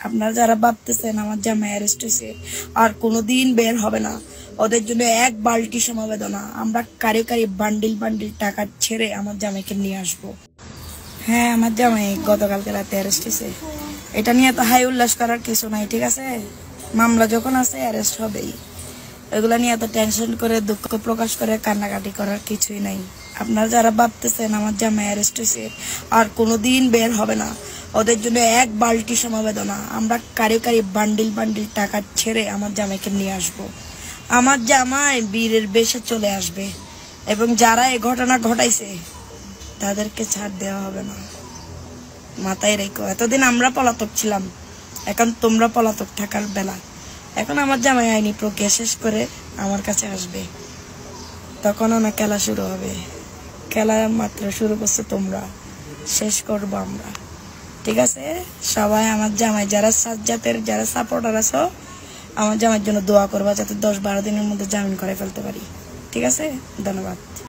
আপনারা যারা ভাবতেছেন আমার জামাই অ্যারেস্ট হয়েছে আর কোনোদিন বের হবে না, ওদের জন্য এক বালতি সমবেদনা। আমরা কারি কারি বান্ডিল বান্ডিল টাকা ছেড়ে আমার জামাইকে নিয়ে আসবো। হ্যাঁ, আমার জামাই গতকালকে রাতে অ্যারেস্ট হয়েছে। এটা নিয়ে তো হাই উল্লাস করার কিছু নাই, ঠিক আছে? মামলা যখন আছে অ্যারেস্ট হবেই। এগুলা নিয়ে এত টেনশন করে দুঃখ প্রকাশ করে কান্নাকাটি করার কিছুই নাই। আপনারা যারা ভাবতেছেন আমার জামাই অ্যারেস্ট হয়েছে আর কোনোদিন বের হবে না, ওদের জন্য এক বালতি সমবেদনা। আমরা কারি কারি বান্ডিল বান্ডিল টাকা ছেড়ে আমার জামাইকে নিয়ে আসবো। আমার জামাই বীরের বেশে চলে আসবে এবং যারা এই ঘটনা ঘটাইছে তাদেরকে ছাড় দেওয়া হবে না, মাথায় রেখো। এতদিন আমরা পলাতক ছিলাম, এখন তোমরা পলাতক থাকার বেলা। এখন আমার জামাই আইনি প্রক্রিয়া শেষ করে আমার কাছে আসবে, তখন না খেলা শুরু হবে। খেলা মাত্র শুরু করছে তোমরা, শেষ করবো আমরা, ঠিক আছে? সবাই আমার জামাই যারা সাজ্জাতের যারা সাপোর্টার আছো, আমার জামাইয়ের জন্য দোয়া করবা যাতে 10-12 দিনের মধ্যে জামিন করে ফেলতে পারি, ঠিক আছে? ধন্যবাদ।